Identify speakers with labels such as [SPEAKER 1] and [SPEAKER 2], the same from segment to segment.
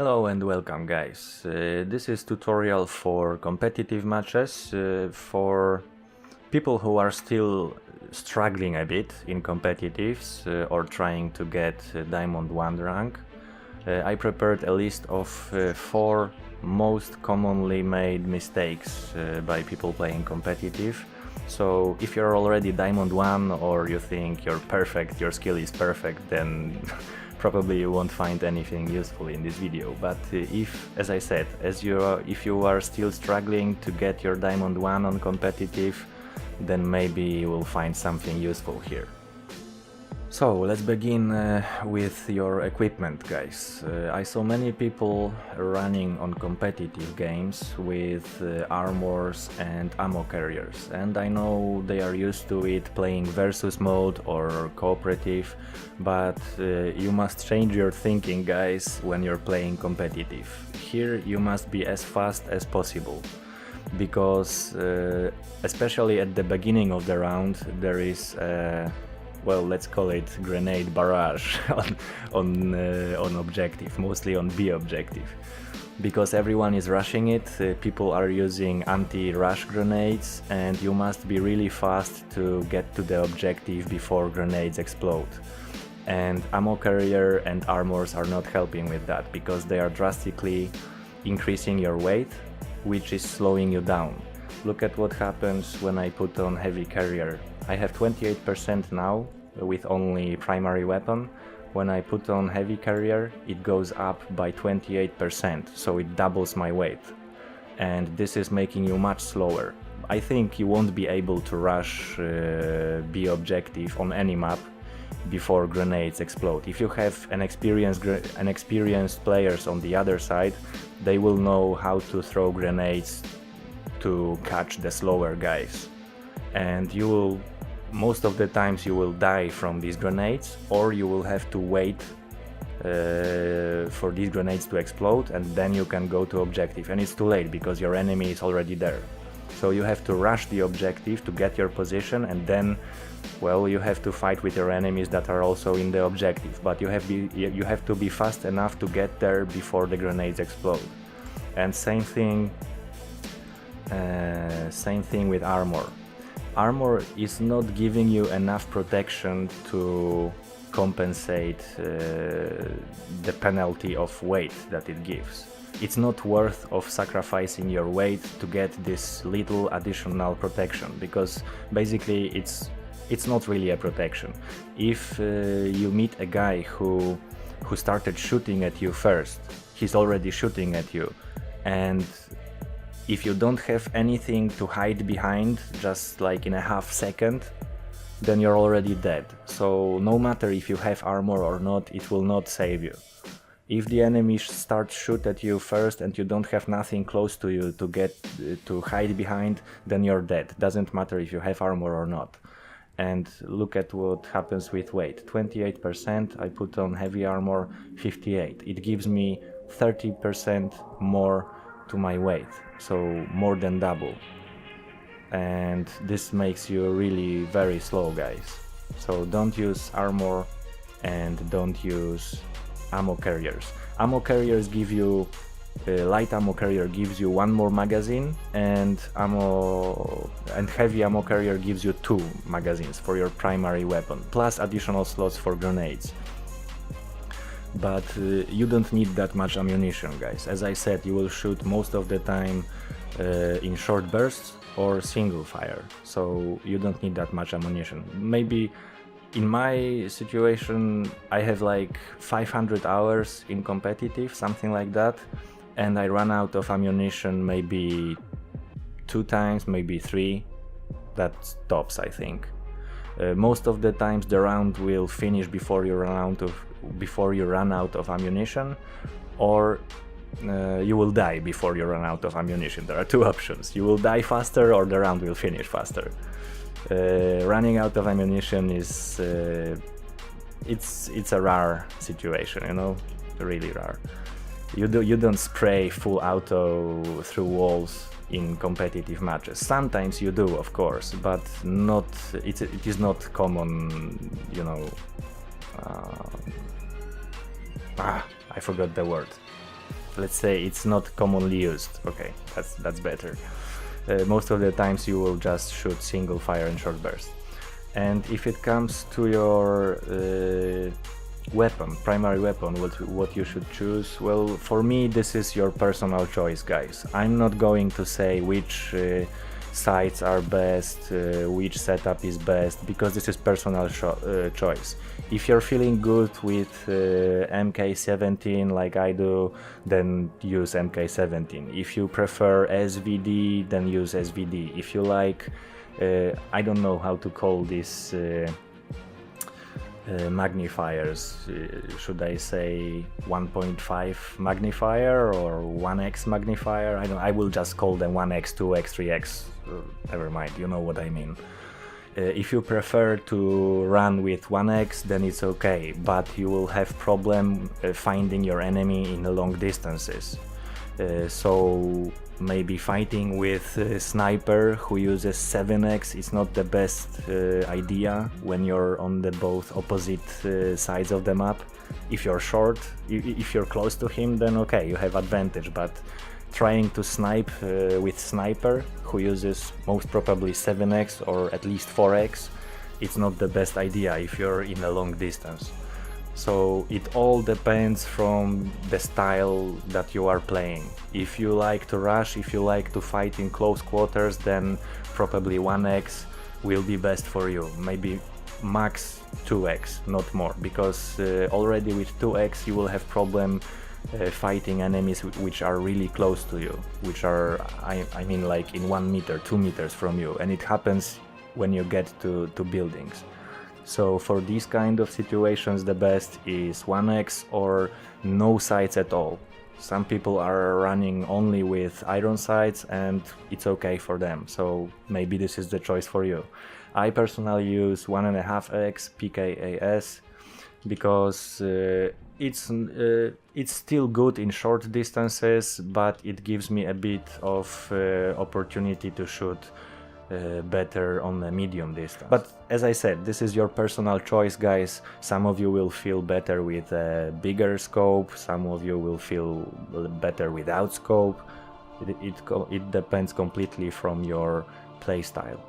[SPEAKER 1] Hello and welcome guys. This is tutorial for competitive matches for people who are still struggling a bit in competitives or trying to get Diamond 1 rank. I prepared a list of 4 most commonly made mistakes by people playing competitive. So if you're already Diamond 1 or you think you're perfect, your skill is perfect, then probably you won't find anything useful in this video. But if, as I said, if you are still struggling to get your Diamond 1 on competitive, then maybe you will find something useful here. So let's begin with your equipment, guys. I saw many people running on competitive games with armors and ammo carriers, and I know they are used to it playing versus mode or cooperative, but you must change your thinking, guys, when you're playing competitive. Here you must be as fast as possible, because especially at the beginning of the round there is well, let's call it grenade barrage on objective, mostly on B objective, because everyone is rushing it. People are using anti-rush grenades, and you must be really fast to get to the objective before grenades explode. And ammo carrier and armors are not helping with that, because they are drastically increasing your weight, which is slowing you down. Look at what happens when I put on heavy carrier. I have 28% now with only primary weapon. When I put on heavy carrier, it goes up by 28%, so it doubles my weight. And this is making you much slower. I think you won't be able to rush B objective on any map before grenades explode. If you have an experienced players on the other side, they will know how to throw grenades to catch the slower guys, and you will, most of the times you will die from these grenades, or you will have to wait for these grenades to explode, and then you can go to objective, and it's too late because your enemy is already there. So you have to rush the objective to get your position, and then, well, you have to fight with your enemies that are also in the objective, but you have to be fast enough to get there before the grenades explode. And same thing with armor. Armor is not giving you enough protection to compensate the penalty of weight that it gives. It's not worth of sacrificing your weight to get this little additional protection, because basically it's not really a protection. If you meet a guy who started shooting at you first, he's already shooting at you, and if you don't have anything to hide behind, just like in a half second, then you're already dead. So no matter if you have armor or not, it will not save you. If the enemy starts shoot at you first and you don't have nothing close to you to get to hide behind, then you're dead. Doesn't matter if you have armor or not. And look at what happens with weight. 28%, I put on heavy armor, 58. It gives me 30% more to my weight, so more than double. And this makes you really very slow, guys. So don't use armor and don't use ammo carriers. Ammo carriers give you light ammo carrier gives you 1 more magazine, and heavy ammo carrier gives you 2 magazines for your primary weapon, plus additional slots for grenades. But you don't need that much ammunition, guys. As I said, you will shoot most of the time in short bursts or single fire, so you don't need that much ammunition. Maybe in my situation I have like 500 hours in competitive, something like that, and I run out of ammunition maybe 2 times, maybe 3. That tops, I think. Most of the times the round will finish before you run out of ammunition, or you will die before you run out of ammunition. There are 2 options. You will die faster, or the round will finish faster. Running out of ammunition is it's a rare situation, you know, really rare. You don't spray full auto through walls in competitive matches. Sometimes you do, of course, but not. It is not common, you know. I forgot the word. let's say it's not commonly used. Okay, that's better. Most of the times you will just shoot single fire and short burst. And if it comes to your weapon, primary weapon, what you should choose, well, for me this is your personal choice, guys. I'm not going to say which sights are best, which setup is best, because this is personal choice. If you're feeling good with MK17 like I do, then use MK17. If you prefer SVD, then use SVD. If you like, I don't know how to call this magnifiers, should I say 1.5 magnifier or 1x magnifier? I will just call them 1x, 2x, 3x, never mind, you know what I mean. If you prefer to run with 1x, then it's okay, but you will have problem finding your enemy in the long distances. So maybe fighting with a sniper who uses 7x is not the best idea when you're on the both opposite sides of the map. If you're short, if you're close to him, then okay, you have advantage, but trying to snipe with sniper who uses most probably 7x or at least 4x, it's not the best idea if you're in a long distance. So it all depends from the style that you are playing. If you like to rush, if you like to fight in close quarters, then probably 1x will be best for you. Maybe max 2x, not more, because already with 2x you will have problem fighting enemies which are really close to you, which are, I mean like in 1 meter, 2 meters from you, and it happens when you get to buildings. So for these kind of situations the best is 1x or no sights at all. Some people are running only with iron sights and it's okay for them, so maybe this is the choice for you. I personally use 1.5x PKAS because it's still good in short distances, but it gives me a bit of opportunity to shoot better on a medium distance. But as I said, this is your personal choice, guys. Some of you will feel better with a bigger scope, some of you will feel better without scope. It depends completely from your playstyle.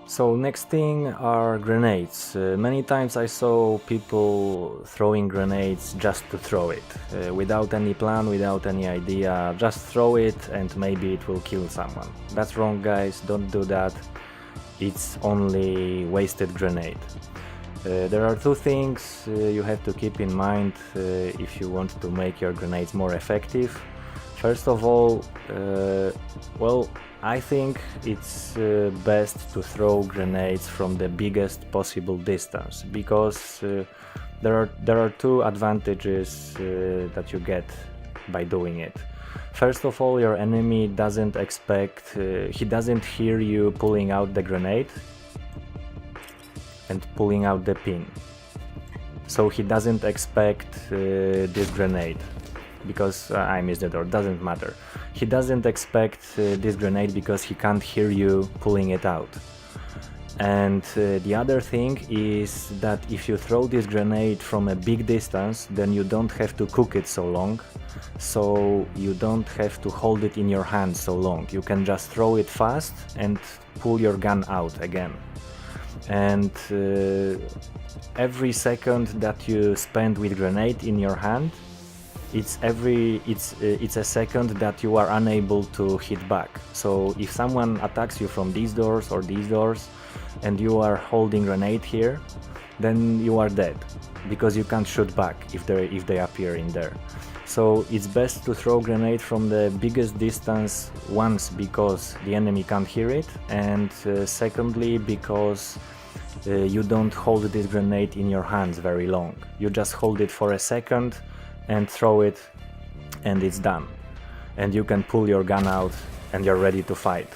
[SPEAKER 1] So next thing are grenades. Many times I saw people throwing grenades just to throw it, without any plan, without any idea, just throw it and maybe it will kill someone. That's wrong, guys, don't do that. It's only wasted grenade. There are two things you have to keep in mind if you want to make your grenades more effective. First of all, well, I think it's best to throw grenades from the biggest possible distance, because there are two advantages that you get by doing it. First of all, your enemy doesn't expect, he doesn't hear you pulling out the grenade and pulling out the pin. So he doesn't expect this grenade. Because I missed it, or doesn't matter. He doesn't expect this grenade because he can't hear you pulling it out. And the other thing is that if you throw this grenade from a big distance, then you don't have to cook it so long, so you don't have to hold it in your hand so long. You can just throw it fast and pull your gun out again. And every second that you spend with grenade in your hand, it's a second that you are unable to hit back. So if someone attacks you from these doors or these doors and you are holding grenade here, then you are dead, because you can't shoot back if they appear in there. So it's best to throw grenade from the biggest distance, once because the enemy can't hear it, and secondly because you don't hold this grenade in your hands very long. You just hold it for a second and throw it, and it's done. And you can pull your gun out and you're ready to fight.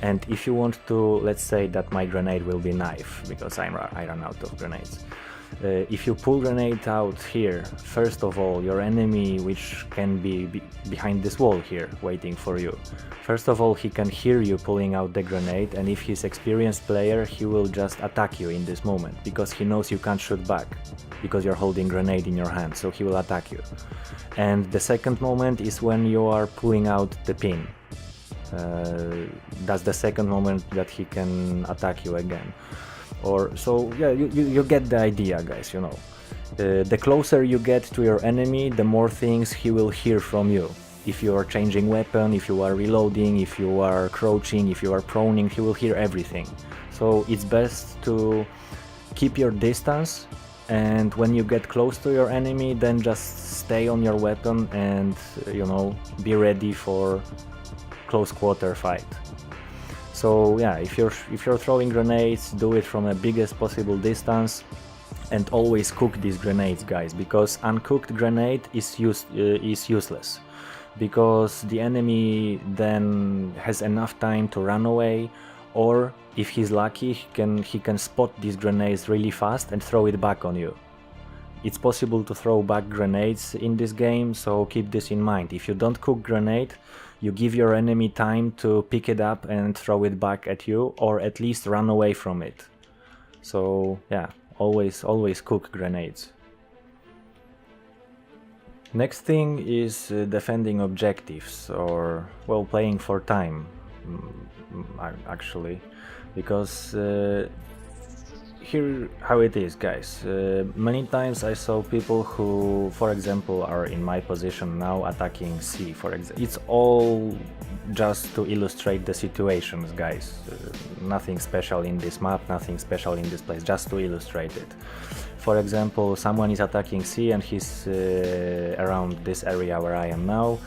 [SPEAKER 1] And if you want to, let's say that my grenade will be knife, because I run out of grenades. If you pull grenade out here, first of all, your enemy, which can be behind this wall here, waiting for you. First of all, he can hear you pulling out the grenade, and if he's experienced player, he will just attack you in this moment, because he knows you can't shoot back, because you're holding grenade in your hand, so he will attack you. And the second moment is when you are pulling out the pin. That's the second moment that he can attack you again. Or so yeah, you get the idea, guys, you know. The closer you get to your enemy, the more things he will hear from you. If you are changing weapon, if you are reloading, if you are crouching, if you are proning, he will hear everything. So it's best to keep your distance, and when you get close to your enemy, then just stay on your weapon and, you know, be ready for close quarter fight. So yeah, if you're throwing grenades, do it from the biggest possible distance, and always cook these grenades, guys, because uncooked grenade is useless, because the enemy then has enough time to run away, or if he's lucky, he can spot these grenades really fast and throw it back on you. It's possible to throw back grenades in this game, so keep this in mind. If you don't cook grenade, you give your enemy time to pick it up and throw it back at you, or at least run away from it. So yeah, always cook grenades. Next thing is defending objectives, or well, playing for time, actually, because here how it is, guys. Many times I saw people who, for example, are in my position now attacking C, for example. It's all just to illustrate the situations, guys. Nothing special in this map, nothing special in this place, just to illustrate it. For example, someone is attacking C and he's around this area where I am now,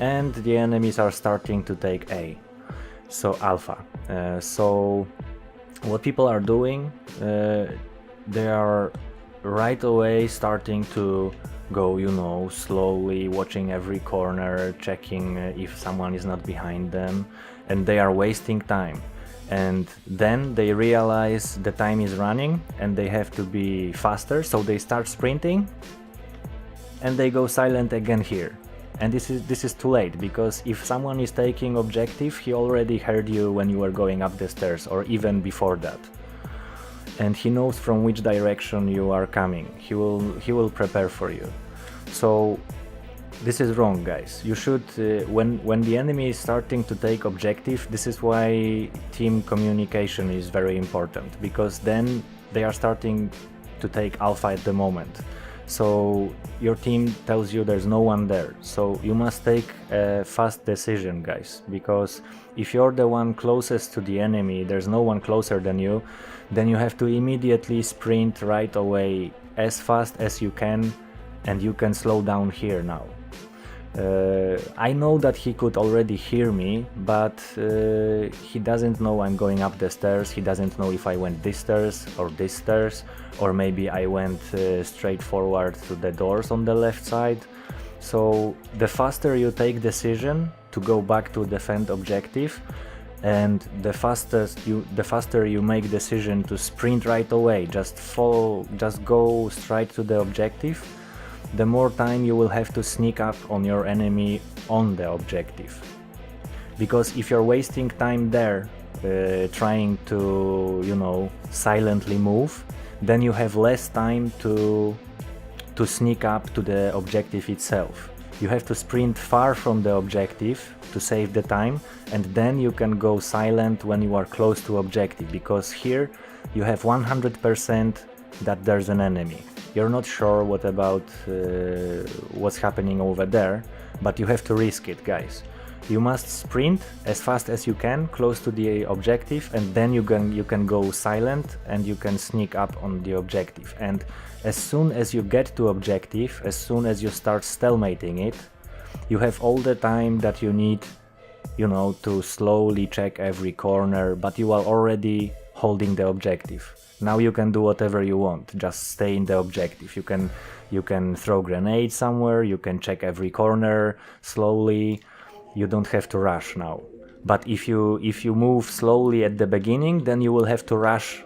[SPEAKER 1] and the enemies are starting to take A, so Alpha. So what people are doing, they are right away starting to go, you know, slowly, watching every corner, checking if someone is not behind them, and they are wasting time. And then they realize the time is running and they have to be faster, so they start sprinting and they go silent again here. And this is too late, because if someone is taking objective, he already heard you when you were going up the stairs, or even before that. And he knows from which direction you are coming. He will prepare for you. So this is wrong, guys. You should, when the enemy is starting to take objective, this is why team communication is very important, because then they are starting to take Alpha at the moment. So your team tells you there's no one there, so you must take a fast decision, guys, because if you're the one closest to the enemy, there's no one closer than you, then you have to immediately sprint right away as fast as you can, and you can slow down here now. I know that he could already hear me, but he doesn't know I'm going up the stairs. He doesn't know if I went this stairs, or maybe I went straight forward to the doors on the left side. So the faster you take decision to go back to defend objective, and the faster you make decision to sprint right away, just go straight to the objective, the more time you will have to sneak up on your enemy on the objective. Because if you're wasting time there trying to, you know, silently move, then you have less time to sneak up to the objective itself. You have to sprint far from the objective to save the time, and then you can go silent when you are close to objective, because here you have 100% that there's an enemy. You're not sure what about what's happening over there, but you have to risk it, guys. You must sprint as fast as you can close to the objective, and then you can go silent and you can sneak up on the objective. And as soon as you get to objective, as soon as you start stalemating it, you have all the time that you need, you know, to slowly check every corner, but you are already holding the objective. Now you can do whatever you want, just stay in the objective. You can throw grenades somewhere, you can check every corner slowly. You don't have to rush now. But if you move slowly at the beginning, then you will have to rush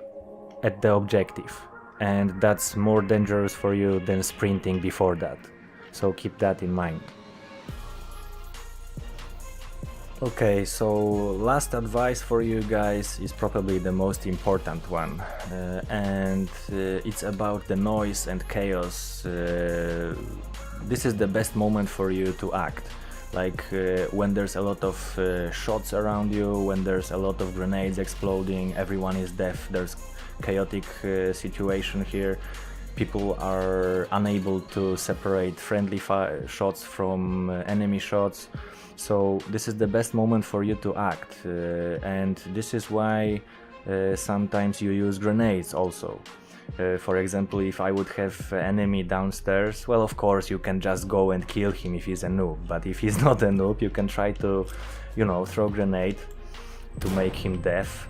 [SPEAKER 1] at the objective. and that's more dangerous for you than sprinting before that. So keep that in mind. Okay, so last advice for you guys is probably the most important one, and it's about the noise and chaos. This is the best moment for you to act. Like when there's a lot of shots around you, when there's a lot of grenades exploding, everyone is deaf, there's chaotic situation here. People are unable to separate friendly shots from enemy shots. So this is the best moment for you to act, and this is why sometimes you use grenades also. For example, if I would have an enemy downstairs, well, of course you can just go and kill him if he's a noob, but if he's not a noob, you can try to, you know, throw a grenade to make him deaf,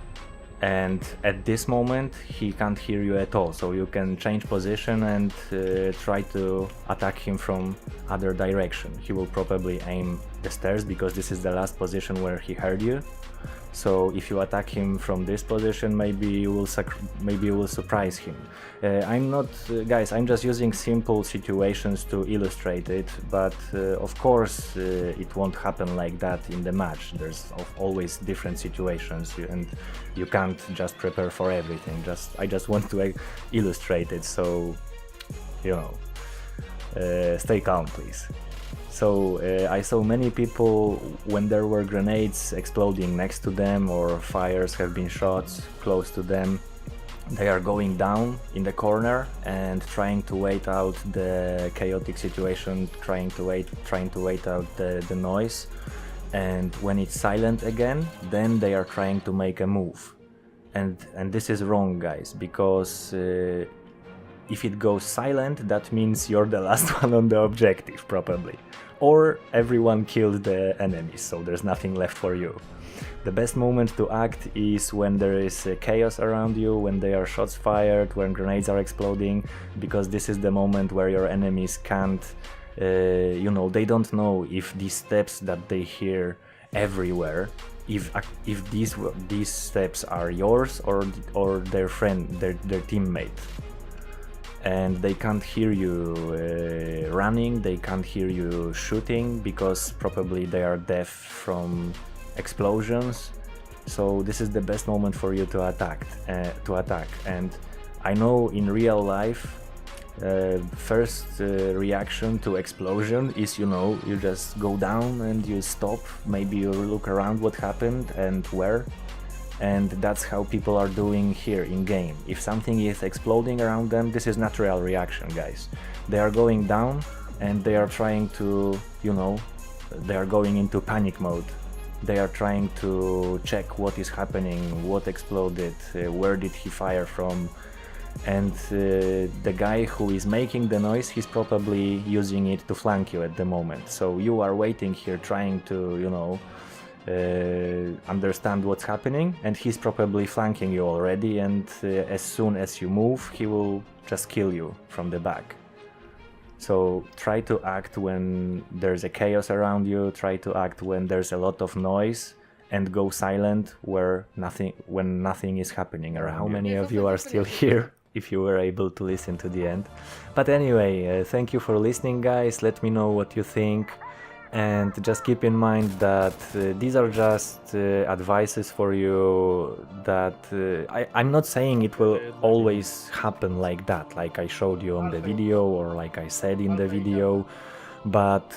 [SPEAKER 1] and at this moment he can't hear you at all, so you can change position and try to attack him from other direction. He will probably aim the stairs because this is the last position where he heard you. So if you attack him from this position, maybe you will surprise him. I'm not, guys, I'm just using simple situations to illustrate it, but of course it won't happen like that in the match. There's always different situations, and you can't just prepare for everything. I just want to illustrate it, so you know, stay calm, please. So I saw many people when there were grenades exploding next to them or fires have been shot close to them. They are going down in the corner and trying to wait out the chaotic situation, trying to wait out the noise. And when it's silent again, then they are trying to make a move. And this is wrong, guys, because if it goes silent, that means you're the last one on the objective, probably. Or everyone killed the enemies, so there's nothing left for you. The best moment to act is when there is chaos around you, when there are shots fired, when grenades are exploding, because this is the moment where your enemies can't, you know, they don't know if these steps that they hear everywhere, if these steps are yours or their friend, their teammate. And they can't hear you running, they can't hear you shooting, because probably they are deaf from explosions. So this is the best moment for you to attack. And I know in real life, first reaction to explosion is, you know, you just go down and you stop, maybe you look around what happened and where. And that's how people are doing here in game. If something is exploding around them, this is natural reaction, guys. They are going down and they are trying to, you know, they are going into panic mode. They are trying to check what is happening, what exploded, where did he fire from. And the guy who is making the noise, he's probably using it to flank you at the moment. So you are waiting here trying to, you know, understand what's happening, and he's probably flanking you already, and as soon as you move, he will just kill you from the back. So try to act when there's a chaos around you, try to act when there's a lot of noise, and go silent when nothing is happening around. How many of you are still here, if you were able to listen to the end? But anyway, thank you for listening, guys. Let me know what you think. And just keep in mind that these are just advices for you, that I'm not saying it will always happen like that, like I showed you on the video or like I said in the video, but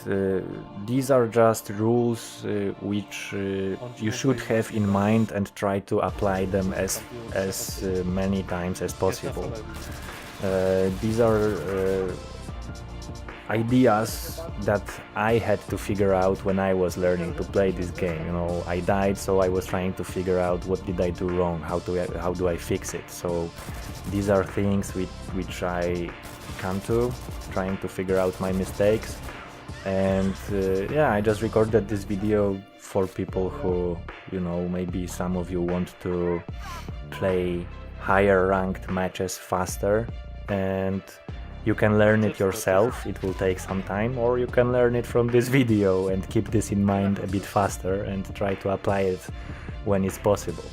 [SPEAKER 1] these are just rules which you should have in mind and try to apply them as many times as possible. These are ideas that I had to figure out when I was learning to play this game. You know, I died, so I was trying to figure out what did I do wrong, how do I fix it. So these are things which I come to, trying to figure out my mistakes. And yeah, I just recorded this video for people who, you know, maybe some of you want to play higher ranked matches faster, and you can learn it yourself. It will take some time, or you can learn it from this video and keep this in mind a bit faster and try to apply it when it's possible.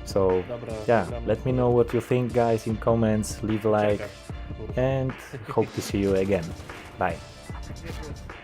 [SPEAKER 1] So
[SPEAKER 2] Dobra,
[SPEAKER 1] yeah,
[SPEAKER 2] gramy.
[SPEAKER 1] let me know what you think, guys, in comments, leave a like,
[SPEAKER 2] Czekaj, kurwa.
[SPEAKER 1] and hope to see you again. Bye.
[SPEAKER 3] Dziękuję.